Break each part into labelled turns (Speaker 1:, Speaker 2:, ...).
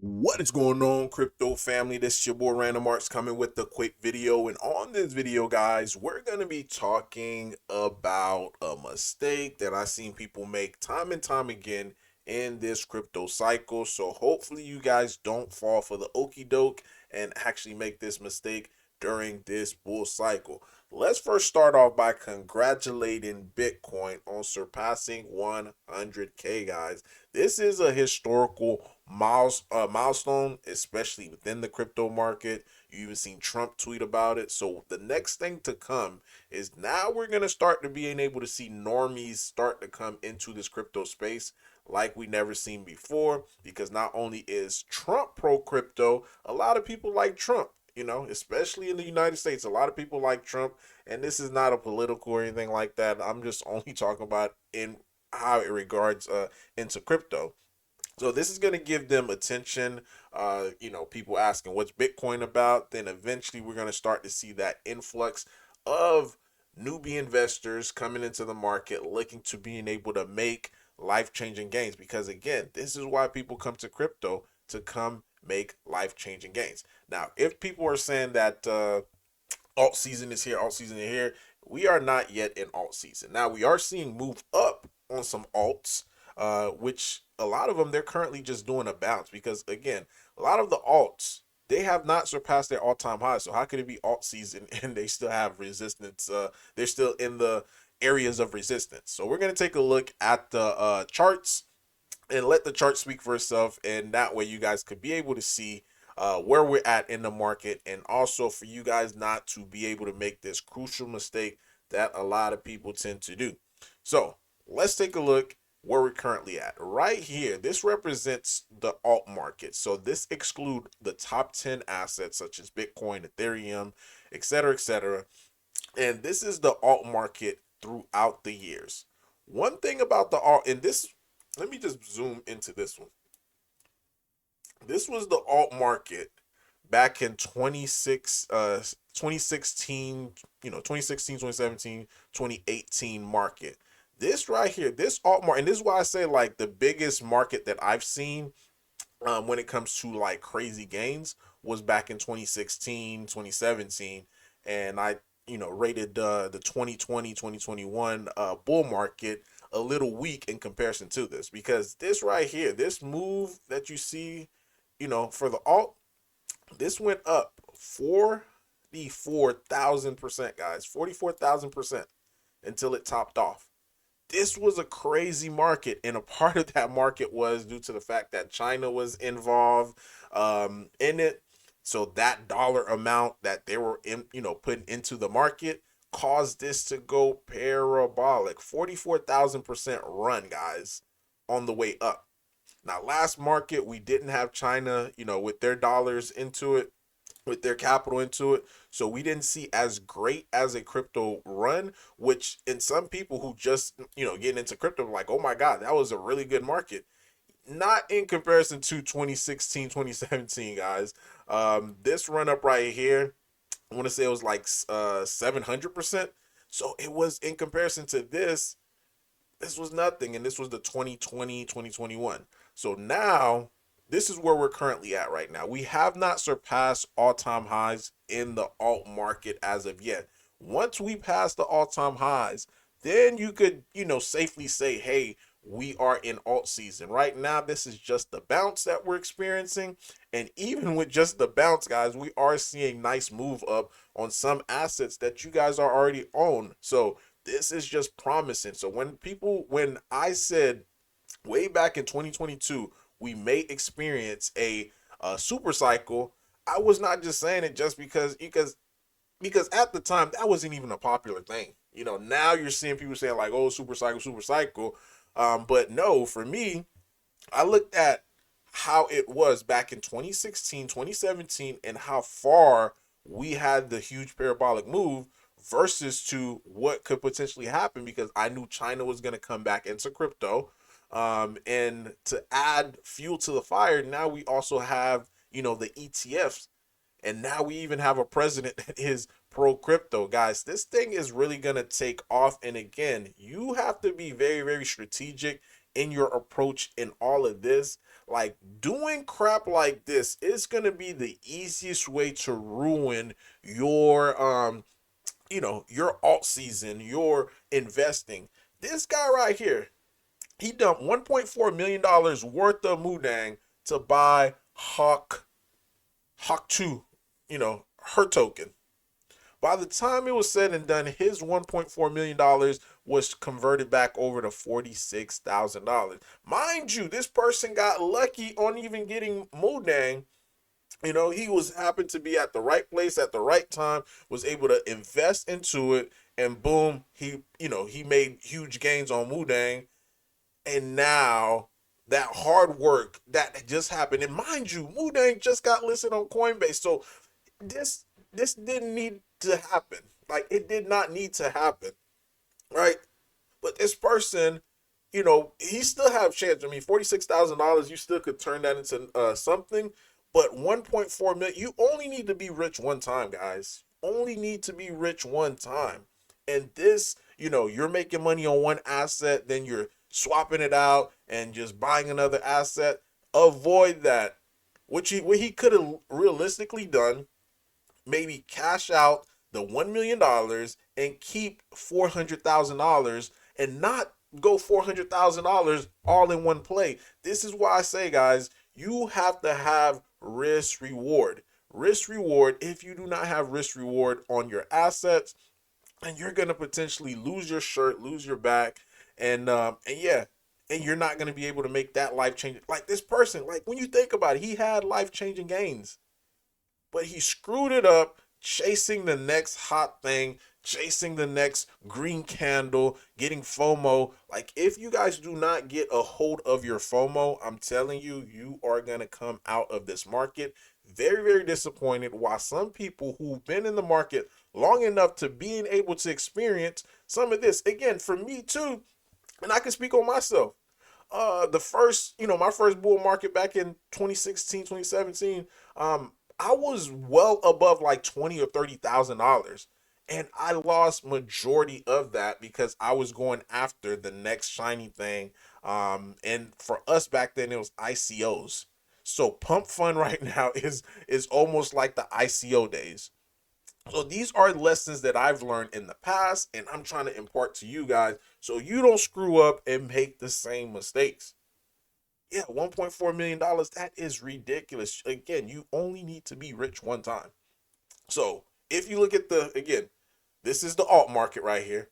Speaker 1: What is going on, crypto family? This is your boy Random Arts coming with a quick video. And on this video, guys, we're going to be talking about a mistake that I've seen people make time and time again in this crypto cycle. So hopefully you guys don't fall for the okie doke and actually make this mistake during this bull cycle. Let's first start off by congratulating Bitcoin on surpassing 100K, guys. This is a historical milestone, especially within the crypto market. You even seen Trump tweet about it. So the next thing to come is now we're going to start to being able to see normies start to come into this crypto space like we never seen before, because not only is Trump pro crypto, a lot of people like Trump. Especially in the United States, a lot of people like Trump, and this is not a political or anything like that. I'm just only talking about in how it regards into crypto. So this is going to give them attention. People asking what's Bitcoin about. Then eventually we're going to start to see that influx of newbie investors coming into the market, looking to being able to make life-changing gains. Because again, this is why people come to crypto, to come make life-changing gains. Now, if people are saying that alt season is here, alt season is here, we are not yet in alt season. Now we are seeing move up on some alts, which a lot of them they're currently just doing a bounce, because again, a lot of the alts, they have not surpassed their all-time high. So how could it be alt season and they still have resistance? They're still in the areas of resistance. So we're gonna take a look at the charts and let the chart speak for itself, and that way you guys could be able to see where we're at in the market, and also for you guys not to be able to make this crucial mistake that a lot of people tend to do. So let's take a look where we're currently at. Right here, this represents the alt market. So this exclude the top 10 assets such as Bitcoin, Ethereum, etc., etc. And this is the alt market throughout the years. One thing about the alt, and this, let me just zoom into this one. This was the alt market back in 2016, 2016, 2017, 2018 market. This right here, this alt market, and this is why I say like the biggest market that I've seen when it comes to like crazy gains was back in 2016, 2017. And I, rated the 2020, 2021 bull market a little weak in comparison to this, because this right here, this move that you see, for the alt, this went up 44,000%, guys, 44,000% until it topped off. This was a crazy market, and a part of that market was due to the fact that China was involved in it. So that dollar amount that they were putting into the market caused this to go parabolic. 44,000% run, guys, on the way up. Now, last market, we didn't have China, with their dollars into it, with their capital into it. So we didn't see as great as a crypto run, which in some people who just, getting into crypto, like, oh my God, that was a really good market. Not in comparison to 2016, 2017, guys. This run up right here, I want to say it was like 700%. So it was, in comparison to this was nothing. And this was the 2020, 2021. So now this is where we're currently at right now. We have not surpassed all-time highs in the alt market as of yet. Once we pass the all-time highs, then you could, safely say, hey, we are in alt season. Right now, this is just the bounce that we're experiencing. And even with just the bounce, guys, we are seeing nice move up on some assets that you guys are already on. So this is just promising. So when I said way back in 2022, we may experience a super cycle, I was not just saying it just because at the time that wasn't even a popular thing. Now you're seeing people saying like, oh, super cycle, super cycle. But no, for me, I looked at how it was back in 2016, 2017, and how far we had the huge parabolic move versus to what could potentially happen, because I knew China was going to come back into crypto. And to add fuel to the fire, now we also have, the ETFs, and now we even have a president that is pro crypto. Guys, this thing is really going to take off. And again, you have to be very, very strategic in your approach in all of this, like doing crap like this is going to be the easiest way to ruin your your alt season, your investing. This guy right here, he dumped $1.4 million worth of Mudang to buy Hawk 2, her token. By the time it was said and done, his $1.4 million was converted back over to $46,000. Mind you, this person got lucky on even getting Mudang. He was happened to be at the right place at the right time, was able to invest into it, and boom, he made huge gains on Mudang. And now that hard work that just happened, and mind you, Mudang just got listed on Coinbase, so this didn't need to happen. Like, it did not need to happen, right? But this person, he still have chance. I mean, $46,000, you still could turn that into something. But 1.4 million, you only need to be rich one time, guys. Only need to be rich one time. And this, you're making money on one asset, then you're swapping it out and just buying another asset. Avoid that. What he could have realistically done, maybe cash out the $1 million and keep $400,000 and not go $400,000 all in one play. This is why I say, guys, you have to have risk reward. Risk reward. If you do not have risk reward on your assets, and you're gonna potentially lose your shirt, lose your back, and yeah, and you're not gonna be able to make that life changing. Like this person, like when you think about it, he had life changing gains, but he screwed it up chasing the next hot thing, chasing the next green candle, getting FOMO. Like, if you guys do not get a hold of your FOMO, I'm telling you, you are going to come out of this market very, very disappointed. While some people who've been in the market long enough to being able to experience some of this, again, for me too, and I can speak on myself. My first bull market back in 2016, 2017, I was well above like 20 or $30,000. And I lost majority of that because I was going after the next shiny thing. And for us back then, it was ICOs. So pump fund right now is almost like the ICO days. So these are lessons that I've learned in the past, and I'm trying to impart to you guys so you don't screw up and make the same mistakes. Yeah, $1.4 million, that is ridiculous. Again, you only need to be rich one time. So if you look at again, this is the alt market right here.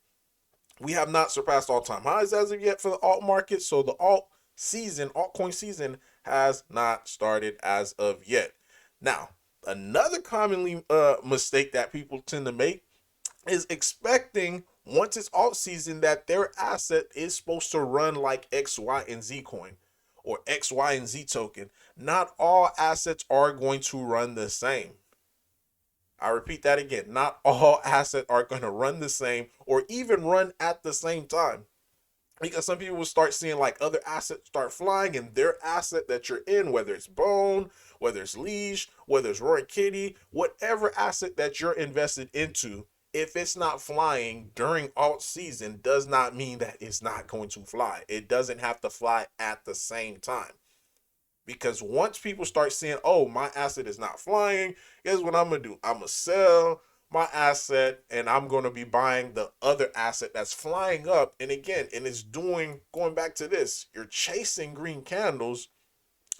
Speaker 1: We have not surpassed all-time highs as of yet for the alt market. So the altcoin season has not started as of yet. Now, another commonly mistake that people tend to make is expecting once it's alt season that their asset is supposed to run like X, Y, and Z coin or X, Y, and Z token. Not all assets are going to run the same. I repeat that again. Not all assets are going to run the same or even run at the same time. Because some people will start seeing like other assets start flying, and their asset that you're in, whether it's Bone, whether it's Leash, whether it's Roaring Kitty, whatever asset that you're invested into, if it's not flying during alt season, does not mean that it's not going to fly. It doesn't have to fly at the same time. Because once people start seeing, oh, my asset is not flying, here's what I'm going to do. I'm going to sell my asset and I'm going to be buying the other asset that's flying up. And again, and it's going back to this, you're chasing green candles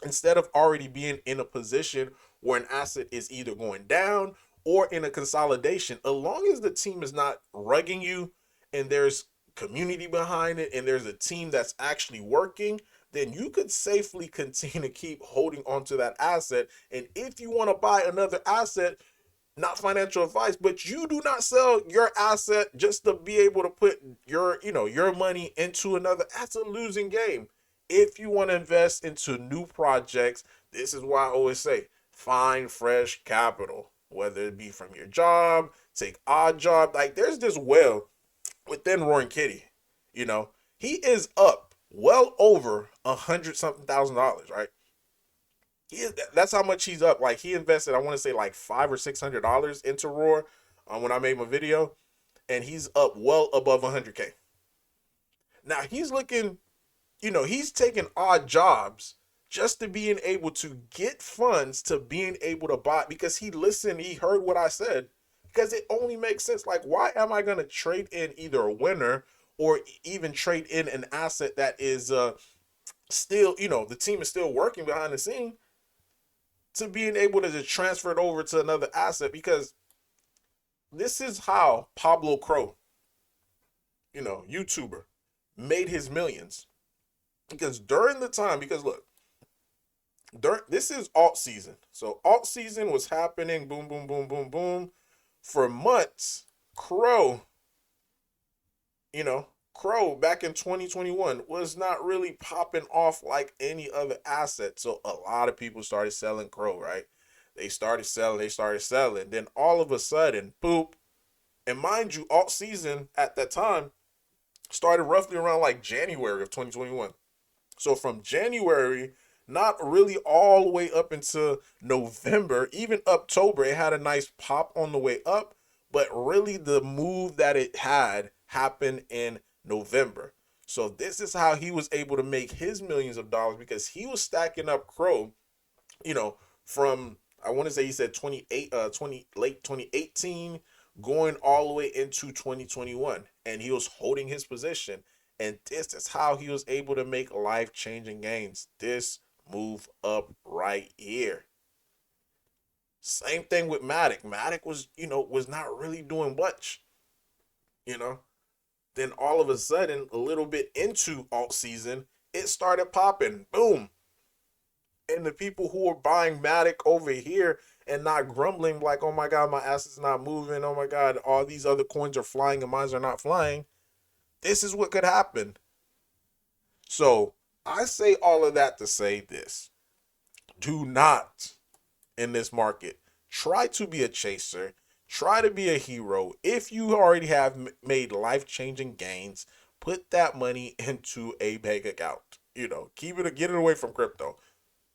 Speaker 1: instead of already being in a position where an asset is either going down or in a consolidation. As long as the team is not rugging you and there's community behind it and there's a team that's actually working, then you could safely continue to keep holding on to that asset. And if you want to buy another asset, not financial advice, but you do not sell your asset just to be able to put your money into another. That's a losing game. If you want to invest into new projects, this is why I always say, find fresh capital, whether it be from your job, take odd job. Like, there's this whale within Roaring Kitty, he is up well over 100-something thousand dollars, right? That's how much he's up. Like, he invested, I want to say like $500 or $600 into Roar when I made my video, and he's up well above 100K. Now he's looking he's taking odd jobs just to being able to get funds to being able to buy, because he listened, he heard what I said, because it only makes sense. Like, why am I going to trade in either a winner or even trade in an asset that is still, the team is still working behind the scene, to being able to just transfer it over to another asset? Because this is how Pablo Crow, YouTuber, made his millions. Because during the time, because look, this is alt season. So alt season was happening, boom, boom, boom, boom, boom, for months. Crow, you know, Crow back in 2021 was not really popping off like any other asset. So a lot of people started selling Crow, right? They started selling. Then all of a sudden, boop. And mind you, alt season at that time started roughly around like January of 2021. So from January, not really all the way up into November, even October, it had a nice pop on the way up. But really, the move that it had happened in November. So this is how he was able to make his millions of dollars, because he was stacking up Crow, from, I want to say he said 20 late 2018 going all the way into 2021, and he was holding his position. And this is how he was able to make life-changing gains. This move up right here. Same thing with Matic. Matic was not really doing much, you know. Then all of a sudden, a little bit into alt season, it started popping. Boom. And the people who are buying Matic over here and not grumbling like, oh my God, my asset's not moving. Oh my God, all these other coins are flying and mine are not flying. This is what could happen. So I say all of that to say this. Do not, in this market, try to be a chaser. Try to be a hero. If you already have made life-changing gains, put that money into a bank account. Get it away from crypto.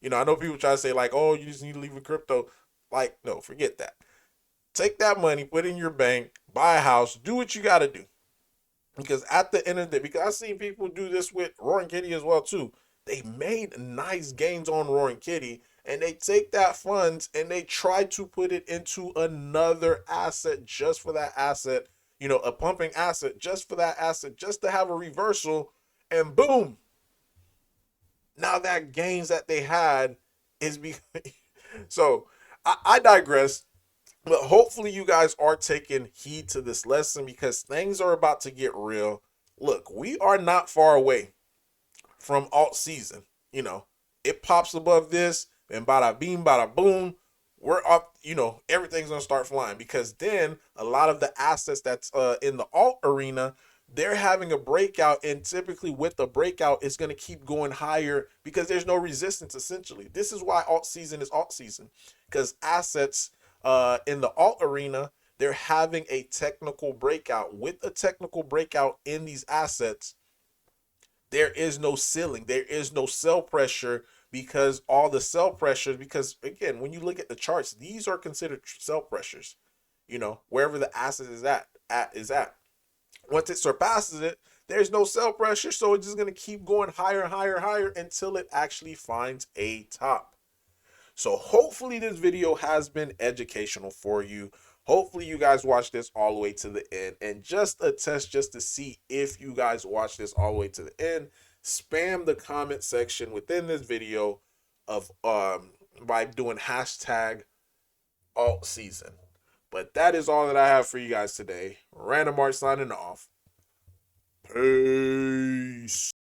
Speaker 1: I know people try to say like, oh, you just need to leave with crypto. Like, no, forget that. Take that money, put it in your bank, buy a house, do what you got to do. Because at the end of the day, because I've seen people do this with Roaring Kitty as well too. They made nice gains on Roaring Kitty, and they take that funds and they try to put it into another asset just for that asset, a pumping asset just for that asset, just to have a reversal, and boom. Now that gains that they had is so I digress. But hopefully you guys are taking heed to this lesson, because things are about to get real. Look, we are not far away from alt season. It pops above this, and bada beam, bada boom, we're up. Everything's gonna start flying, because then a lot of the assets that's in the alt arena, they're having a breakout, and typically with the breakout, it's gonna keep going higher because there's no resistance. Essentially, this is why alt season is alt season, because assets in the alt arena, they're having a technical breakout. With a technical breakout in these assets, there is no ceiling. There is no sell pressure, because all the sell pressures, because again, when you look at the charts, these are considered sell pressures, wherever the asset is at. Once it surpasses it, there's no sell pressure. So it's just going to keep going higher and higher and higher until it actually finds a top. So hopefully this video has been educational for you. Hopefully you guys watch this all the way to the end. And just a test, just to see if you guys watch this all the way to the end, spam the comment section within this video of by doing hashtag alt season. But that is all that I have for you guys today. Random Art signing off. Peace.